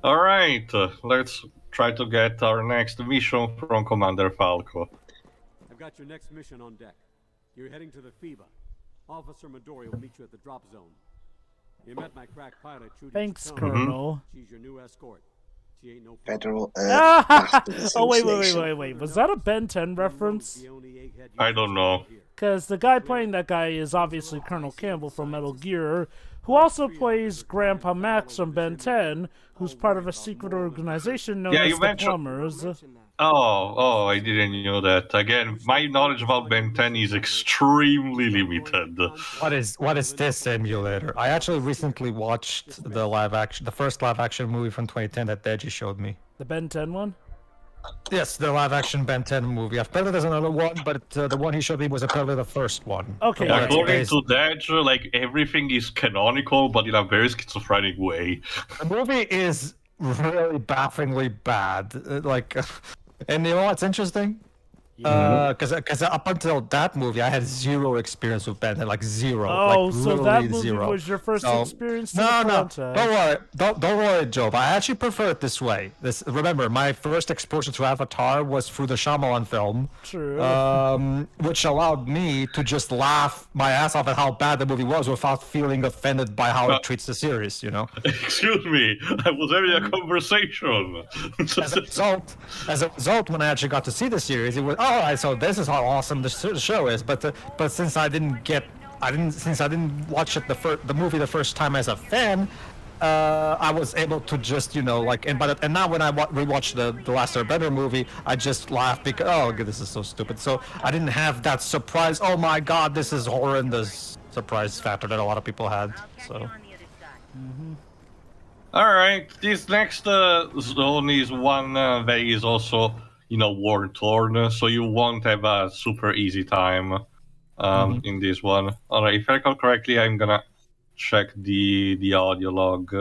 All right, let's try to get our next mission from Commander Falco. I've got your next mission on deck. You're heading to the FEBA. Officer Midori will meet you at the drop zone. You met my crack pilot, Trudy. Thanks, Chacon. Colonel. She's your new escort. She ain't no Federal Ah! Blasting Oh, wait. Association. Was that a Ben 10 reference? I don't know. Because the guy playing that guy is obviously Colonel Campbell from Metal Gear, who also plays Grandpa Max from Ben 10, who's part of a secret organization known Yeah, as you the mentioned- Plumbers. Oh, I didn't know that. Again, my knowledge about Ben 10 is extremely limited. What is this emulator? I actually recently watched the first live action movie from 2010 that Deji showed me. The Ben 10 one? Yes, the live action Ben 10 movie. I've played it as another one, but the one he showed me was apparently the first one. Okay, The one yeah. that's According based- to that, like everything is canonical, but in a very schizophrenic way. The movie is really bafflingly bad. And you know what's interesting? Because up until that movie, I had zero experience with Ben 10, like zero. Oh, like, so literally that movie zero. was your first So- experience to No, the no, franchise. don't worry, don't worry, Job. I actually prefer it this way. Remember, my first exposure to Avatar was through the Shyamalan film. True. Which allowed me to just laugh my ass off at how bad the movie was without feeling offended by how it treats the series, you know? Excuse me, I was having a conversation. As a result, when I actually got to see the series, it was all right. So this is how awesome the show is. But since I didn't watch it the movie the first time as a fan, I was able to just and now when I rewatched the Last Airbender movie, I just laughed because this is so stupid. So I didn't have that surprise. Oh my God, this is horrendous surprise factor that a lot of people had. So. All right, this next zone is one that is also, war torn, so you won't have a super easy time in this one. All right, if I recall correctly, I'm gonna check the audio log.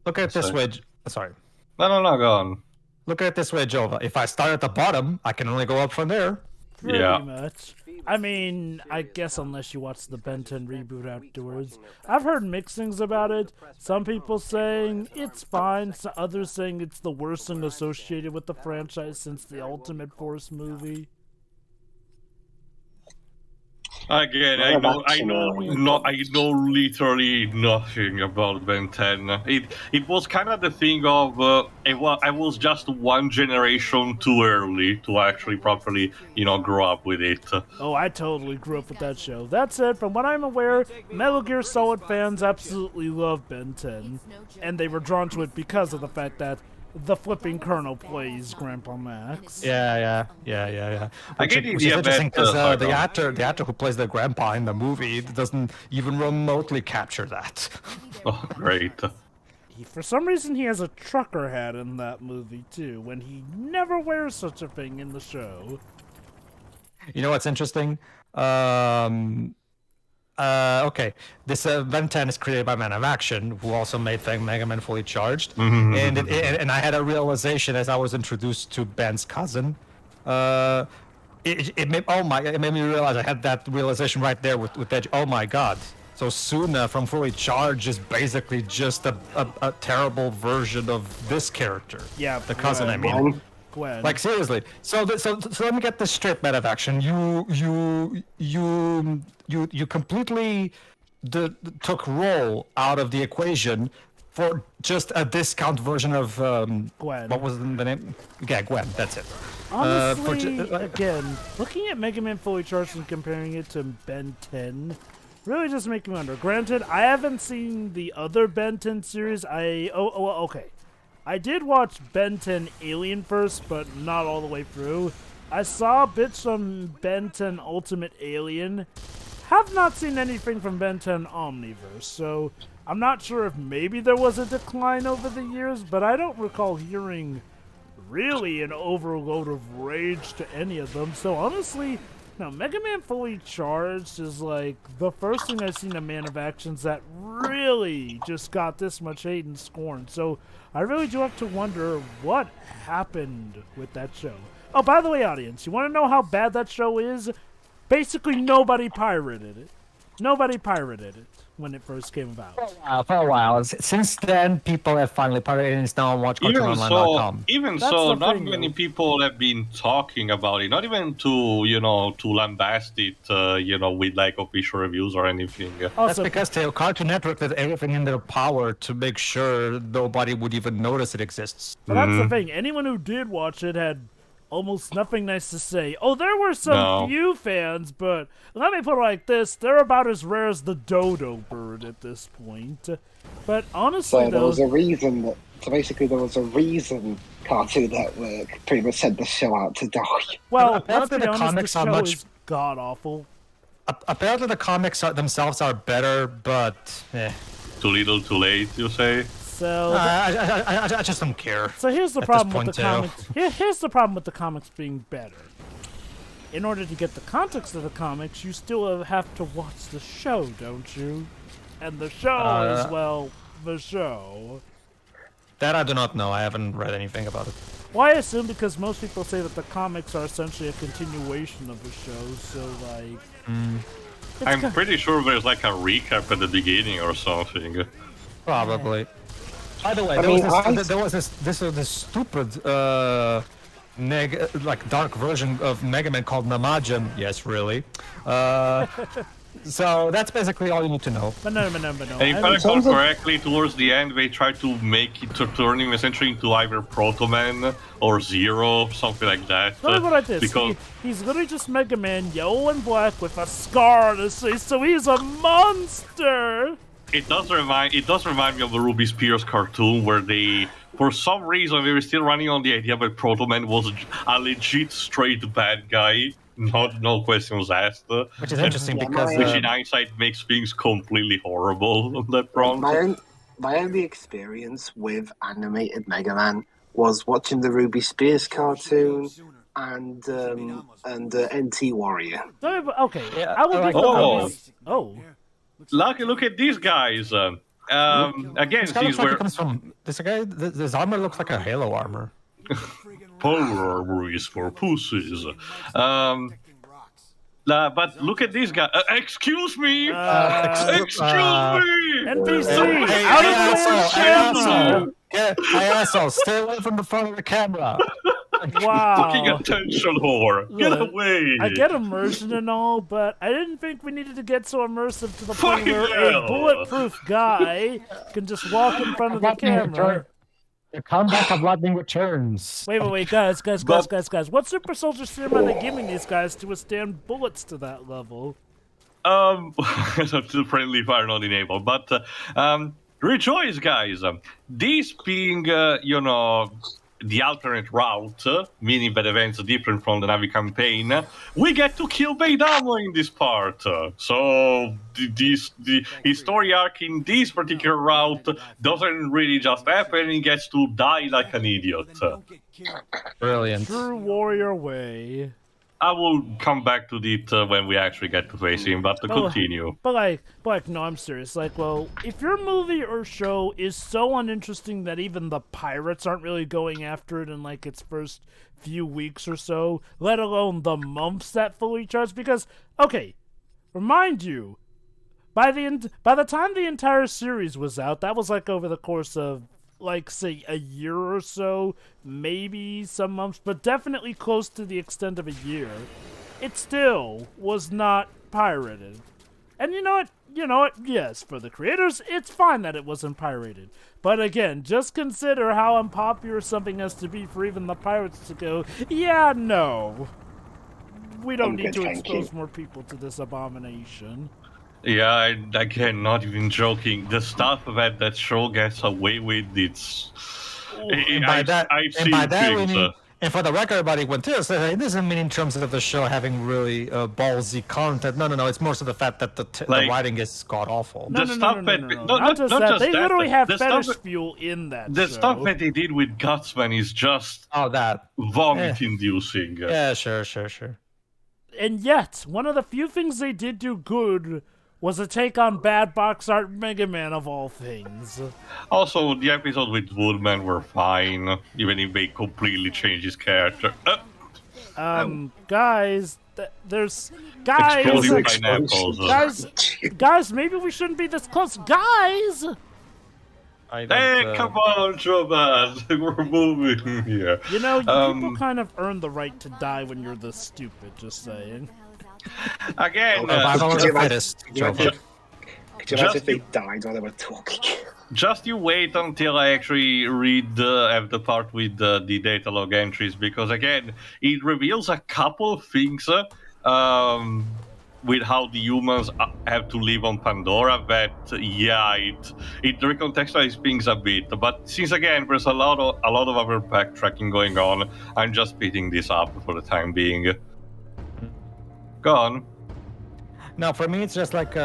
Look at it this way. Sorry. No, go on. Look at it this way, Jova. If I start at the bottom, I can only go up from there. Pretty Yeah. much. I mean, I guess unless you watch the Ben 10 reboot afterwards. I've heard mixed things about it. Some people saying it's fine, others saying it's the worst thing associated with the franchise since the Ultimate Force movie. Again, I know literally nothing about Ben 10. It was kind of the thing of I was just one generation too early to actually properly grow up with it. Oh, I totally grew up with that show. That said, from what I'm aware, Metal Gear Solid fans absolutely love Ben 10, and they were drawn to it because of the fact that the flipping Colonel plays Grandpa Max. Yeah. I Which get the is idea interesting that, because the actor who plays the grandpa in the movie doesn't even remotely capture that. Oh, great. For some reason, he has a trucker hat in that movie, too, when he never wears such a thing in the show. You know what's interesting? Okay, this Ben 10 is created by Man of Action, who also made Mega Man Fully Charged, and I had a realization as I was introduced to Ben's cousin. It made me realize I had that realization right there with that. Oh my God! So Suna from Fully Charged is basically just a terrible version of this character. Yeah, the cousin. I mean. Gwen. Like seriously. So let me get this straight, Man of Action. You completely took role out of the equation for just a discount version of Gwen. What was the name? Yeah, Gwen. That's it. Honestly, again, looking at Mega Man Fully Charged and comparing it to Ben 10 really just makes me wonder. Granted, I haven't seen the other Ben 10 series. Okay. I did watch Ben 10 Alien first, but not all the way through. I saw bits from Ben 10 Ultimate Alien. Have not seen anything from Ben 10 Omniverse, so I'm not sure if maybe there was a decline over the years, but I don't recall hearing really an overload of rage to any of them. So honestly, now Mega Man Fully Charged is like the first thing I've seen of Man of Actions that really just got this much hate and scorn. So I really do have to wonder what happened with that show. Oh, by the way, audience, you want to know how bad that show is? Basically, nobody pirated it. when it first came about. For a while. Since then, people have finally pirated it. It's now on watchcartoononline.com. That's the not thing, many though. people have been talking about it. Not even to to lambast it, with like official reviews or anything. That's Also, because the Cartoon Network did everything in their power to make sure nobody would even notice it exists. but that's the thing. Anyone who did watch it had almost nothing nice to say. Oh, there were some No. few fans, but let me put it like this: they're about as rare as the dodo bird at this point. But honestly, So there though, was a reason that. So basically, there was a reason Cartoon Network pretty much sent the show out to die. well, let's apparently be the honest, the comics are show much- is god awful. Apparently, the comics themselves are better, but Too little, too late, you say? So, I just don't care. so here's the at problem this with the point, comics. Here's the problem with the comics being better. In order to get the context of the comics, you still have to watch the show, don't you? And the show is, well, the show. That I do not know. I haven't read anything about it. Well, I assume because most people say that the comics are essentially a continuation of the show, so, like... it's I'm pretty sure there's like a recap at the beginning or something. Probably. By the way, I mean, there was this stupid dark version of Mega Man called Namajim. Yes, really. So that's basically all you need to know. But no. And if I I mean, recall correctly, towards the end, they tried to make it to turn him essentially into either Proto Man or Zero, something like that. let me put it like this. Because He's literally just Mega Man, yellow and black, with a scar on his face, so he's a monster! it does remind me of the Ruby Spears cartoon, where they, for some reason, they were still running on the idea that Proto Man was a legit straight bad guy. No questions asked. Which is interesting Yeah, because Which in hindsight makes things completely horrible on that front. My only experience with animated Mega Man was watching the Ruby Spears cartoon and NT Warrior. Okay, Yeah, I will I give like the that. Oh. Look at these guys. Again, this guy these looks like were he comes from. This guy, this armor looks like a Halo armor. polar armor is for pussies. But look at this guy. Excuse me. Excuse me. NPC! Hey, out hey, of the asshole! Hey, asshole! Stay away from the front of the camera. Fucking Wow. attention whore. Get Look, away. I get immersion and all, but I didn't think we needed to get so immersive to the point Fucking where hell. a bulletproof guy can just walk in front of the camera. The comeback of lightning returns. Wait, guys. What super soldier serum are they giving these guys to withstand bullets to that level? Still friendly fire not enabled, but rejoice, guys. This being, the alternate route, meaning that events are different from the Navi campaign, we get to kill Beidamo in this part. So his story arc in this particular route doesn't really just happen. He gets to die like an idiot. Brilliant. True warrior way. I will come back to it when we actually get to face him, but to continue. But no, I'm serious. Like, well, if your movie or show is so uninteresting that even the pirates aren't really going after it in, like, its first few weeks or so, let alone the months that fully charge, because, okay, remind you, by the time the entire series was out, that was, like, over the course of, like, say, a year or so, maybe some months, but definitely close to the extent of a year, it still was not pirated. And you know what, yes, for the creators, it's fine that it wasn't pirated. But again, just consider how unpopular something has to be for even the pirates to go, yeah, no. We don't need to expose more people to this abomination. Yeah, again, not even joking. The stuff that show gets away with, it's... And by that, we mean, and for the record, everybody went to us. It doesn't mean in terms of the show having really ballsy content. No. It's more so the fact that the writing is god awful. No. Not just that. They literally have fetish fuel in that The show. stuff that they did with Gutsman is just vomit-inducing. Yeah, sure. And yet, one of the few things they did do good was a take on bad box art Mega Man of all things. Also, the episodes with Woodman were fine, even if they completely changed his character. Guys, there's guys. Exploding pineapples. Guys, maybe we shouldn't be this close, guys. Hey, come on, Joe, man. We're moving here. You know, people kind of earn the right to die when you're this stupid. Just saying. Again, Could you imagine if they died while they were talking? just you wait until I actually read the part with the data log entries, because again, it reveals a couple of things with how the humans have to live on Pandora that, yeah, it recontextualizes things a bit. But since again, there's a lot of other backtracking going on, I'm just picking this up for the time being. Go on. No, for me, it's just like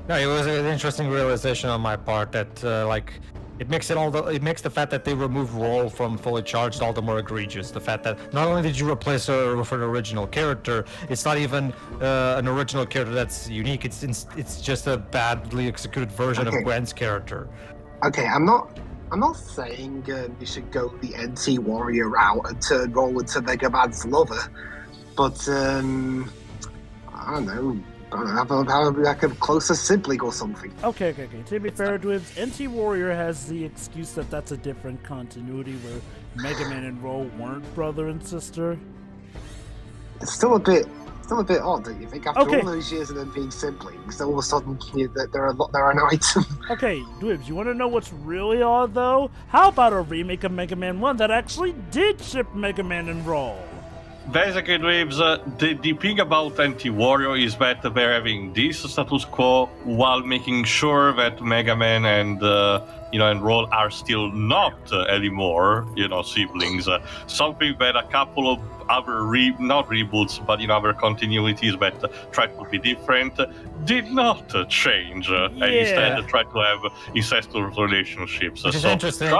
no, it was an interesting realization on my part that like it makes the fact that they remove Roll from Fully Charged all the more egregious. The fact that not only did you replace her with an original character, it's not even an original character that's unique. It's just a badly executed version of Gwen's character. Okay, I'm not saying you should go the NT Warrior route and turn Roll into Mega Man's lover, but I don't know. Have like a closer sibling or something. Okay. To be fair, Dwibs, NT Warrior has the excuse that that's a different continuity where Mega Man and Roll weren't brother and sister. It's still a bit odd, don't you think? After all those years of them being siblings, all of a sudden they're an item. Okay, Dwibs, you want to know what's really odd though? How about a remake of Mega Man 1 that actually did ship Mega Man and Roll? Basically, Dweebs, the thing about Anti-Warrior is that they're having this status quo while making sure that Mega Man and and Roll are still not anymore, siblings. Something that a couple of other not reboots, but other continuities that tried to be different did not change, and instead tried to have incestuous relationships. Which is interesting.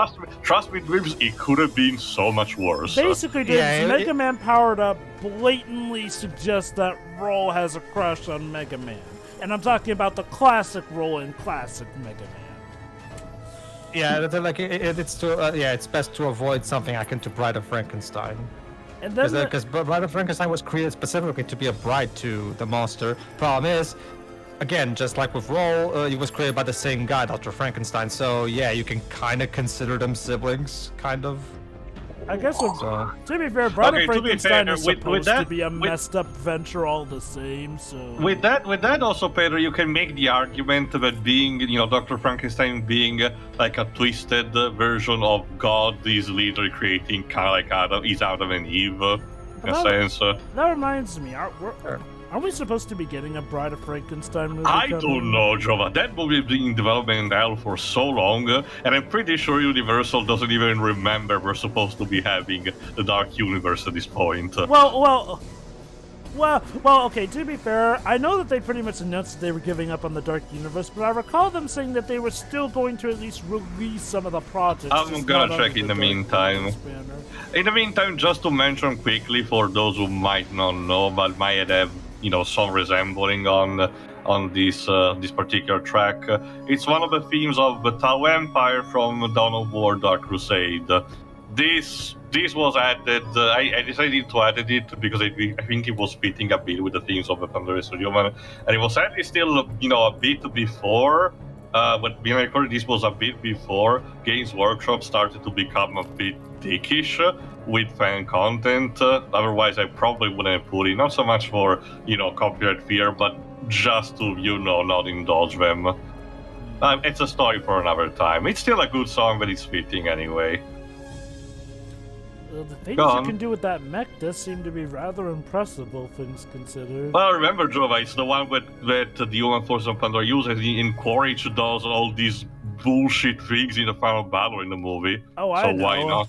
Trust me, Dweebs, it could have been so much worse. Basically, Mega Man Powered Up blatantly suggests that Roll has a crush on Mega Man. And I'm talking about the classic Roll and classic Mega Man. Yeah, it's best to avoid something akin to Bride of Frankenstein. And then Because Bride of Frankenstein was created specifically to be a bride to the monster. Problem is, again, just like with Roll, it was created by the same guy, Dr. Frankenstein. So yeah, you can kind of consider them siblings, kind of. I guess, to be fair, Bride of Frankenstein is supposed to be a messed up venture all the same, so... With that also, Pedro, you can make the argument that being, Dr. Frankenstein being like a twisted version of God is literally creating kind of like Adam and Eve, in a sense. That reminds me, are we supposed to be getting a Bride of Frankenstein movie? I don't know, Jova. That movie has been in development now for so long, and I'm pretty sure Universal doesn't even remember we're supposed to be having the Dark Universe at this point. Well, okay, to be fair, I know that they pretty much announced that they were giving up on the Dark Universe, but I recall them saying that they were still going to at least release some of the projects. I'm gonna check in the meantime. In the meantime, just to mention quickly, for those who might not know, but might have some resembling on this particular track. It's one of the themes of the Tau Empire from Dawn of War: Dark Crusade. This was added. I decided to add it because I think it was fitting a bit with the themes of the Pandora Human, and it was added still a bit before. But being recorded, this was a bit before Games Workshop started to become a bit dickish with fan content. Otherwise, I probably wouldn't put it. Not so much for copyright fear, but just to not indulge them. It's a story for another time. It's still a good song, but it's fitting anyway. The things you can do with that mech does seem to be rather impressive, all things considered. Well, remember, Jova, it's the one that the Human Force of Pandora uses in Quaritch does all these bullshit things in the final battle in the movie. Oh, I know. So why not?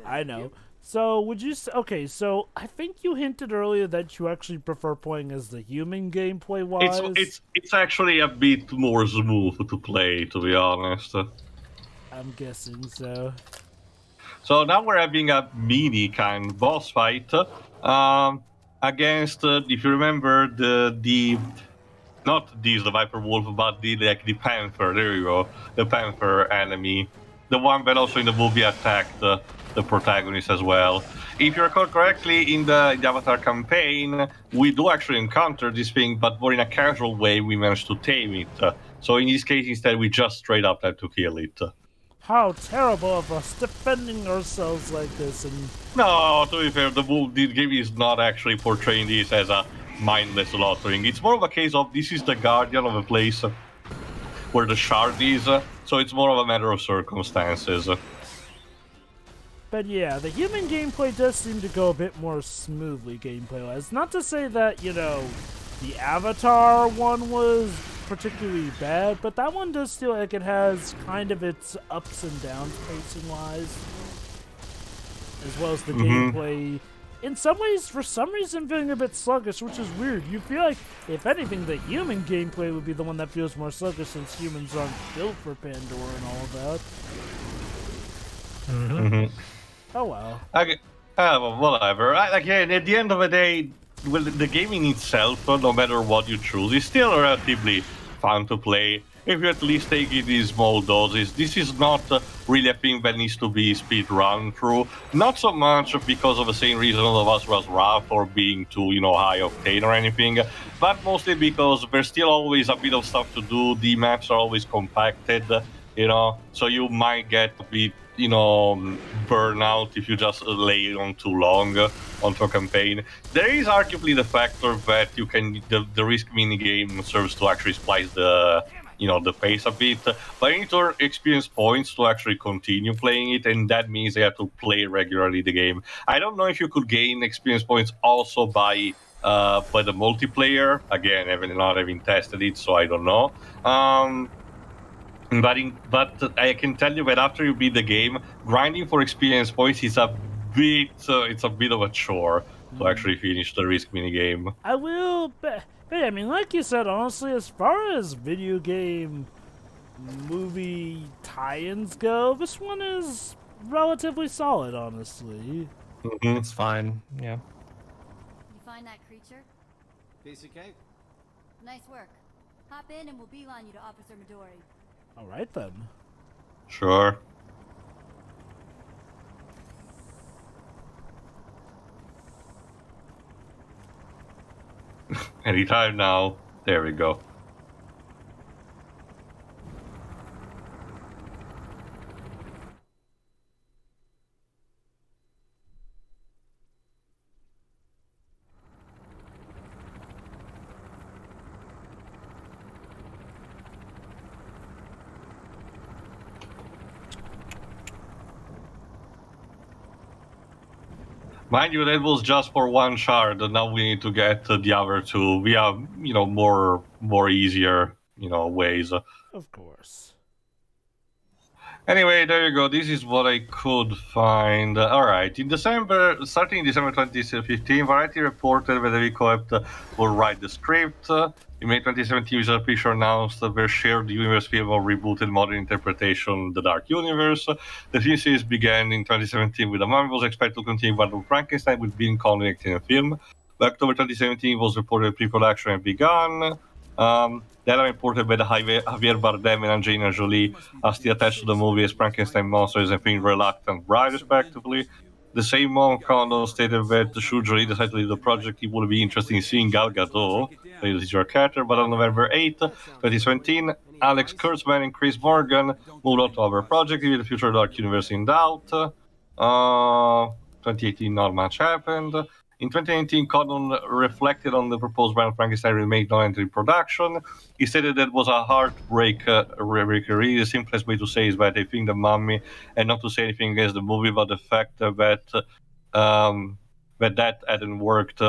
I know. So, okay, so I think you hinted earlier that you actually prefer playing as the human gameplay-wise. It's actually a bit more smooth to play, to be honest. I'm guessing so. So now we're having a mini kind of boss fight against, if you remember, the Viper Wolf, but the Panther. There you go, the Panther enemy, the one that also in the movie attacked the protagonist as well. if you recall correctly, in the Avatar campaign, we do actually encounter this thing, but more in a casual way, we managed to tame it. So in this case, instead, we just straight up had to kill it. How terrible of us defending ourselves like this, and No, to be fair, the game is not actually portraying this as a mindless slaughtering. It's more of a case of this is the guardian of a place where the shard is, so it's more of a matter of circumstances. But yeah, the human gameplay does seem to go a bit more smoothly gameplay-wise. Not to say that, you know, the Avatar one was particularly bad, but that one does feel like it has kind of its ups and downs pacing-wise. As well as the gameplay. In some ways, for some reason, feeling a bit sluggish, which is weird. You feel like, if anything, the human gameplay would be the one that feels more sluggish since humans aren't built for Pandora and all of that. Oh well. Okay, well, whatever. Again, at the end of the day, well, the game in itself, no matter what you choose, is still relatively fun to play. If you at least take it in small doses, this is not really a thing that needs to be speed run through. Not so much because of the same reason all of us was rough or being too, high octane or anything, but mostly because there's still always a bit of stuff to do. The maps are always compacted, so you might get a bit burnout if you just lay it on too long onto a campaign. There is arguably the factor that you can the risk minigame serves to actually splice the pace a bit, but you need to experience points to actually continue playing it, and that means you have to play regularly the game. I don't know if you could gain experience points also by the multiplayer. Again, not having tested it, so I don't know. But I can tell you that after you beat the game, grinding for experience points is a bit of a chore to actually finish the risk minigame. I will, but I mean, like you said, honestly, as far as video game movie tie-ins go, this one is relatively solid, honestly. It's fine, yeah. You find that creature? Piece of cake. Nice work. Hop in and we'll beeline you to Officer Midori. Alright then. Sure. Anytime now. There we go. Mind you, that was just for one shard, and now we need to get the other two via, more easier, ways. Of course. Anyway, there you go. This is what I could find. Alright, starting in December 2015, Variety reported that the co-op will write the script. In May 2017, Visual Pictures announced their shared universe film of rebooted modern interpretation, The Dark Universe. The film series began in 2017 with a Mummy was expected to continue Battle of Frankenstein with Bill Conley acting in the film. By October 2017 was reported pre-production had begun. Then I reported that Javier Bardem and Angelina Jolie are still attached to the movie as Frankenstein monsters and being reluctant bride, respectively. The same month, Condon stated that should Jolie decide to leave the project, he would be interested in seeing Gal Gadot play the titular character. But on November 8, 2017, Alex Kurtzman and Chris Morgan moved on to other project, with the future Dark Universe in doubt. 2018, not much happened. In 2019, Condon reflected on the proposed Brand Frankenstein remake not entering production. He stated that was a heartbreak. Really, the simplest way to say is that I think the Mummy, and not to say anything against the movie, but the fact that that hadn't worked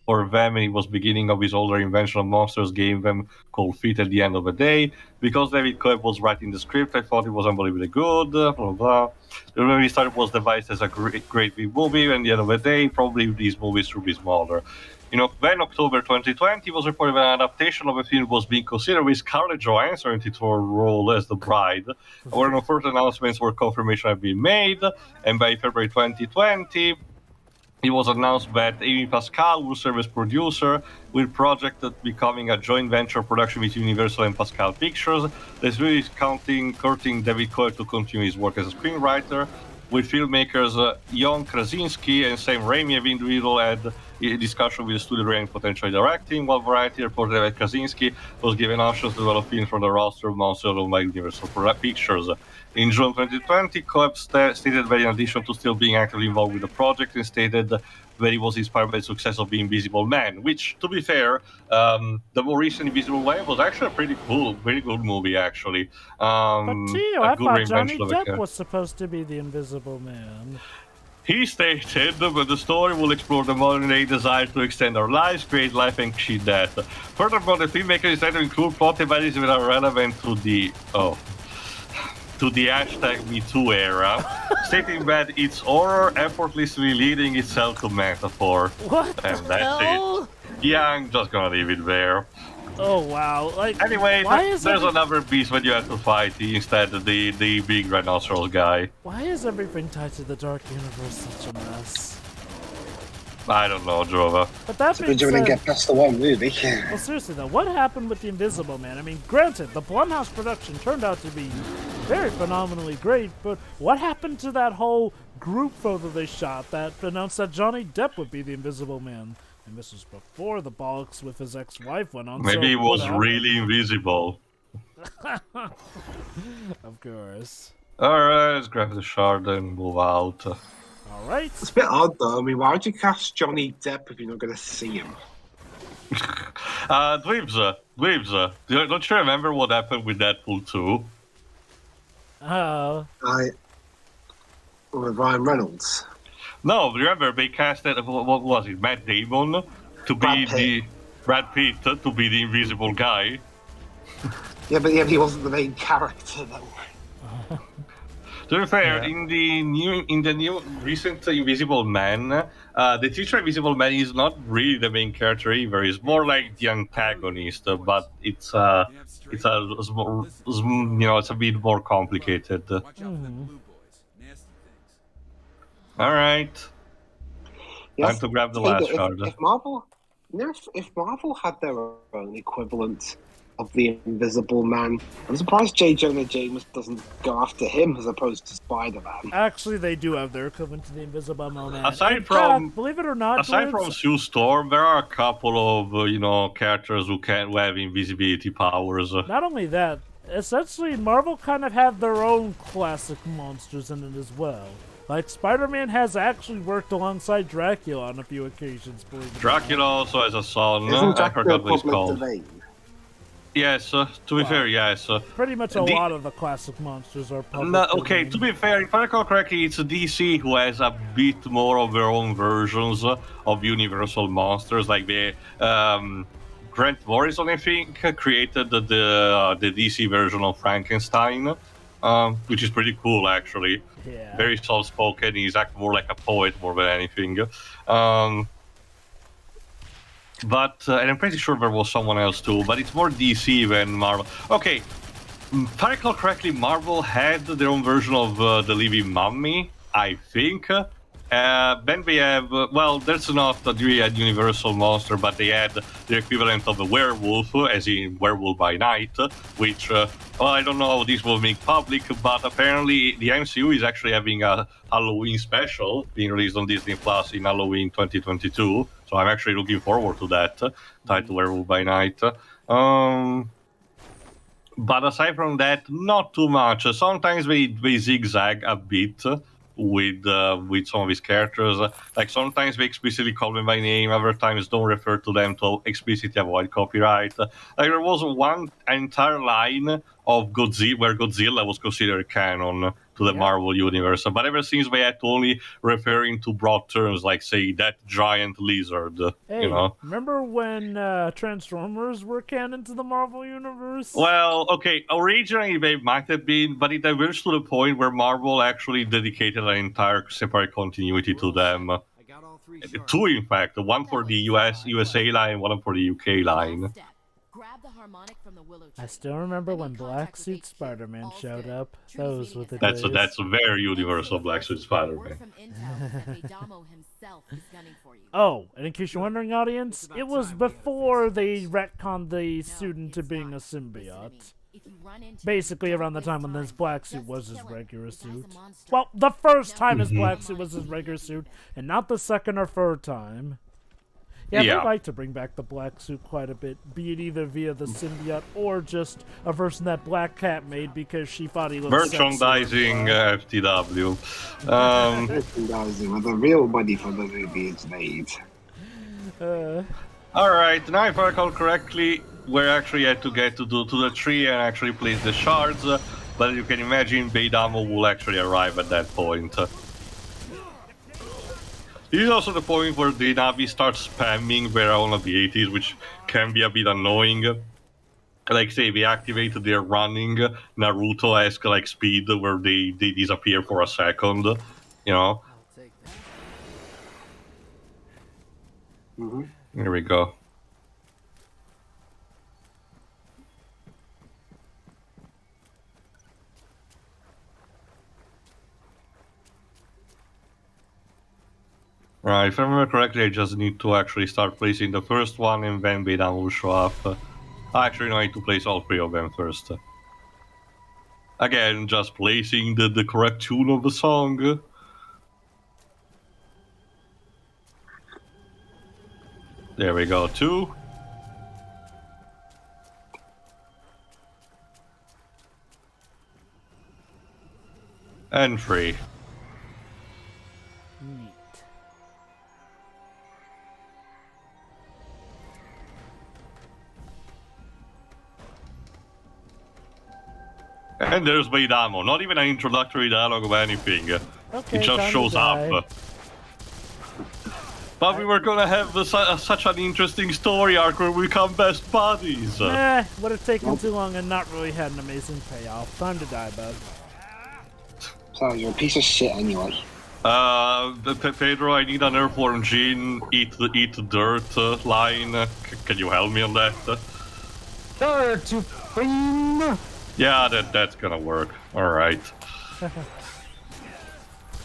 for them, and it was beginning of his older invention of monsters, gave them cold feet at the end of the day. Because David Coeb was writing the script, I thought it was unbelievably good. Blah blah blah. The movie started was devised as a great big movie, and at the end of the day, probably these movies should be smaller. Then October 2020 was reported that an adaptation of the film was being considered with Scarlett Johansson in her role as the bride. However, no further announcements or confirmation have been made, and by February 2020, it was announced that Amy Pascal will serve as producer, with project becoming a joint venture production between Universal and Pascal Pictures. This really is courting David Coeb to continue his work as a screenwriter. with filmmakers Jon Krasinski and Sam Raimi having individual had a discussion with the studio and potentially directing, while Variety reported that Krasinski was given options to develop films from the roster of Monsters owned by Universal Pictures. In June 2020, Coeb stated that in addition to still being actively involved with the project, he stated that he was inspired by the success of The Invisible Man, which, to be fair, the more recent Invisible Man was actually a pretty good movie, actually. But Tio, I thought Johnny Depp character. was supposed to be the Invisible Man. He stated that the story will explore the modern-day desire to extend our lives, create life, and cheat death. Furthermore, the filmmaker decided to include plot abilities that are relevant to the hashtag #MeToo era, stating that it's horror effortlessly leading itself to metaphor. What and the that's hell? it. Yeah, I'm just gonna leave it there. Oh wow! Like Anyway, why there's another beast that you have to fight instead of the big rhinoceros guy. Why is everything tied to the Dark Universe such a mess? I don't know, Drova. But that being Regiment said, get past the one movie. well, seriously though, what happened with the Invisible Man? I mean, granted, the Blumhouse production turned out to be very phenomenally great, but what happened to that whole group photo they shot that announced that Johnny Depp would be the Invisible Man? And this was before the bollocks with his ex-wife went on. Maybe so he was whatever. really invisible. Of course. Alright, let's grab the shard and move out. Alright. It's a bit odd though. I mean, why would you cast Johnny Depp if you're not going to see him? Dweebs, don't you remember what happened with Deadpool 2? With Ryan Reynolds. No, remember they casted, what was it, Matt Damon to be Brad Pitt to be the invisible guy. Yeah, but he wasn't the main character though. To be fair, in the new recent Invisible Man, the teacher Invisible Man is not really the main character either. He's more like the antagonist, but it's a bit more complicated. All right, time to grab the last shard. If Marvel had their own equivalent of the Invisible Man, I'm surprised J. Jonah Jameson doesn't go after him as opposed to Spider-Man. Actually, they do have their equivalent to the Invisible Man. Aside from, believe it or not, aside from Sue Storm, there are a couple of characters who have invisibility powers. Not only that, essentially Marvel kind of have their own classic monsters in it as well. Like Spider-Man has actually worked alongside Dracula on a few occasions. Dracula also has a son. Isn't I forgot what it's Public called. Domain? Yes, to be fair, yes. Pretty much a lot of the classic monsters are public. Okay, domain. to be fair, if I recall correctly, it's DC who has a bit more of their own versions of Universal monsters. Like Grant Morrison, I think, created the DC version of Frankenstein, which is pretty cool, actually. Yeah. Very soft-spoken. He's more like a poet more than anything. But and I'm pretty sure there was someone else too, but it's more DC than Marvel. Okay, if I recall correctly, Marvel had their own version of the Living Mummy, I think. Then we have, there's not really a Universal monster, but they had the equivalent of a werewolf, as in Werewolf by Night, which, I don't know how this will make public, but apparently the MCU is actually having a Halloween special being released on Disney Plus in Halloween 2022. So I'm actually looking forward to that, tied to Werewolf by Night. But aside from that, not too much. Sometimes they zigzag a bit with some of his characters. Like sometimes they explicitly call them by name, other times don't refer to them to explicitly avoid copyright. Like there was one entire line of Godzilla where Godzilla was considered canon to the Marvel universe, but ever since they had to only referring to broad terms like, say, that giant lizard. Hey, remember when Transformers were canon to the Marvel universe? Well, okay, originally they might have been, but it diverged to the point where Marvel actually dedicated an entire separate continuity to them. Two, in fact, one for the USA line, one for the UK line. I still remember when Black Suit Spider-Man showed up. Those were the days. That's a very universal Black Suit Spider-Man. Oh, and in case you're wondering, audience, it was before they retconned the suit into being a symbiote. basically around the time when this black suit was his regular suit. Well, the first time his black suit was his regular suit, and not the second or third time. Yeah, Yeah. I'd like to bring back the black suit quite a bit, be it either via the symbiote or just a version that Black Cat made because she thought he looked Merchandising FTW. Merchandising with the real money for the movie is made. Alright, now if I recall correctly, we're actually had to get to the tree and actually place the shards, but you can imagine Beidamo will actually arrive at that point. This is also the point where the Navi starts spamming Veron of the 80s, which can be a bit annoying. Like, say, they activate their running Naruto-esque like speed where they disappear for a second, you know? Here we go. Right, if I remember correctly, I just need to actually start placing the first one and then Beidam will show up. Actually, no, I need to place all three of them first. Again, just placing the correct tune of the song. There we go, 2. And 3. Neat. And there's Beidamo, not even an introductory dialogue of anything. Okay, It just time shows to die. up. But we were gonna have such an interesting story arc where we become best buddies. Would have taken too long and not really had an amazing payoff. Time to die, bud. So you're a piece of shit anyway. Pedro, I need an earthworm gene, eat dirt line. Can you help me on that? Dirt to clean. Yeah, that's gonna work. Alright.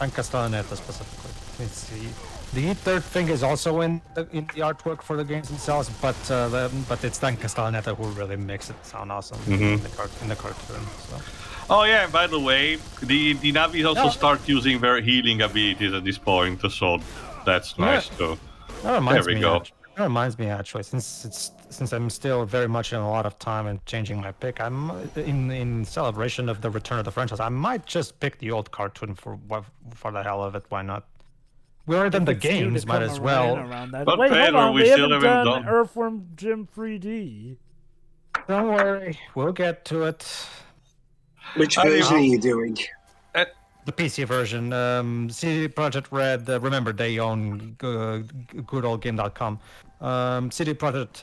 And Castellaneta specifically. Let's see. The Eat Dirt thing is also in the artwork for the games themselves, but it's Dan Castellaneta who really makes it sound awesome in the cartoon. So. Oh yeah, and by the way, the Navis also start using their healing abilities at this point, so that's nice too. There we go. That reminds me actually, since I'm still very much in a lot of time and changing my pick, I'm in celebration of the return of the franchise. I might just pick the old cartoon for the hell of it. Why not? We already done the games, might as well. But wait, hold Pedro, on, we we still haven't haven't done done. Earthworm Jim 3D. Don't worry, we'll get to it. Which version are you doing? The PC version, CD Projekt Red, remember they own goodoldgame.com. CD Projekt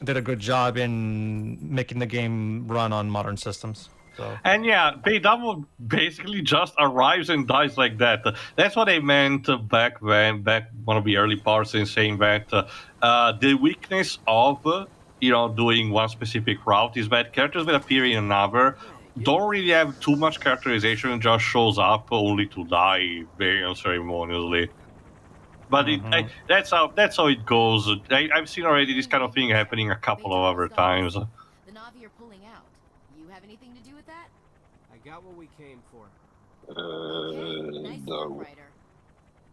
did a good job in making the game run on modern systems. So. And yeah, Beidamo basically just arrives and dies like that. That's what I meant back one of the early parts in saying that the weakness of doing one specific route is that characters that appear in another don't really have too much characterization and just shows up only to die very unceremoniously. But that's how it goes. I've seen already this kind of thing happening a couple of other times. The Navi are pulling out. You have anything to do with that? I got what we came for. Nice work, Ryder.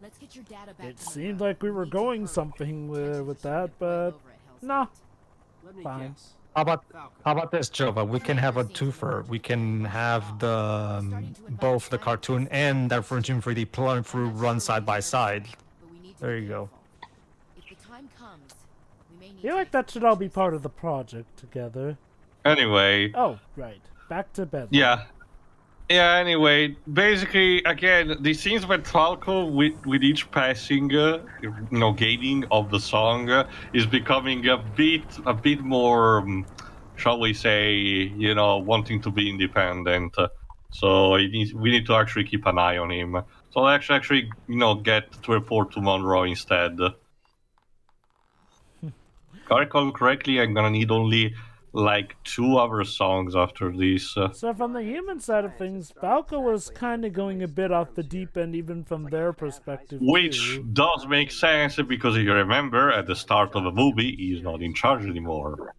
Let's get your data back. It seemed like we were going something with that, but no. Let me Fine. guess. How about this, Jova? We can have a twofer. We can have the both the cartoon and the Jim 3D plumb through run side by side. There you go. If the time comes, we may need I feel like that should all be part of the project together. Anyway. Oh, right. Back to bed. Yeah. Yeah, anyway, basically, again, the scenes with Falco with each passing, gaining of the song is becoming a bit more, shall we say, wanting to be independent. So we need to actually keep an eye on him. So I'll actually get to report to Monroe instead. If I recall correctly, I'm gonna need only like 2 other songs after this. So from the human side of things, Falco was kind of going a bit off the deep end even from their perspective. Which does make sense because if you remember, at the start of the movie, he's not in charge anymore.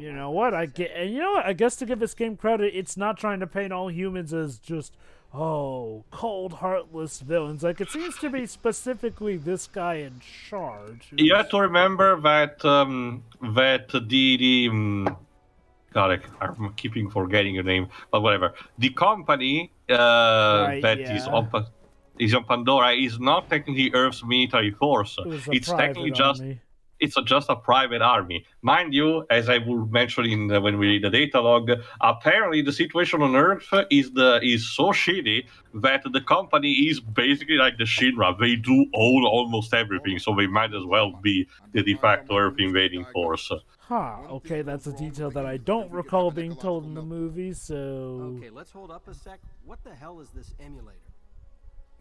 You know what? I get, and you know what? I guess to give this game credit, it's not trying to paint all humans as just cold, heartless villains. Like, it seems to be specifically this guy in charge. You have to remember that God, I'm keeping forgetting your name, but whatever. The company is on Pandora is not technically Earth's military force. It's technically just a private army. Mind you, as I will mention when we read the data log, apparently the situation on Earth is so shitty that the company is basically like the Shinra. They do own almost everything, so they might as well be the de facto Earth invading force. Okay, that's a detail that I don't recall being told in the movie, so... Okay, let's hold up a sec. What the hell is this emulator?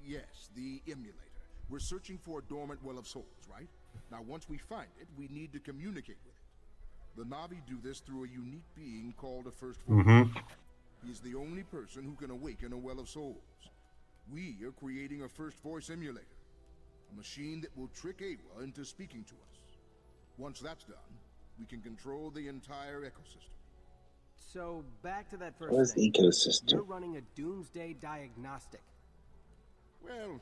Yes, the emulator. We're searching for a dormant well of souls, right? Now, once we find it, we need to communicate with it. The Navi do this through a unique being called a First Voice. He's the only person who can awaken a well of souls. We are creating a First Voice emulator, a machine that will trick Awa into speaking to us. Once that's done, we can control the entire ecosystem. So, back to that first What is thing. ecosystem? You're running a doomsday diagnostic. Well,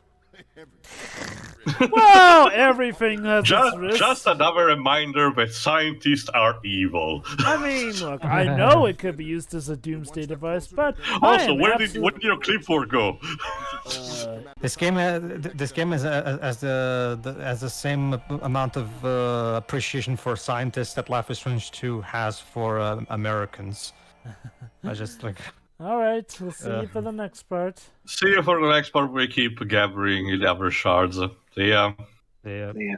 Well, everything has its risks. Just another reminder that scientists are evil. I mean, look, I know it could be used as a doomsday device, but Also, where did your clipboard go? This game is as the same amount of appreciation for scientists that Life is Strange 2 has for Americans. I just like. All right, we'll see you for the next part. See you for the next part. We keep gathering the other shards. See ya. Yeah.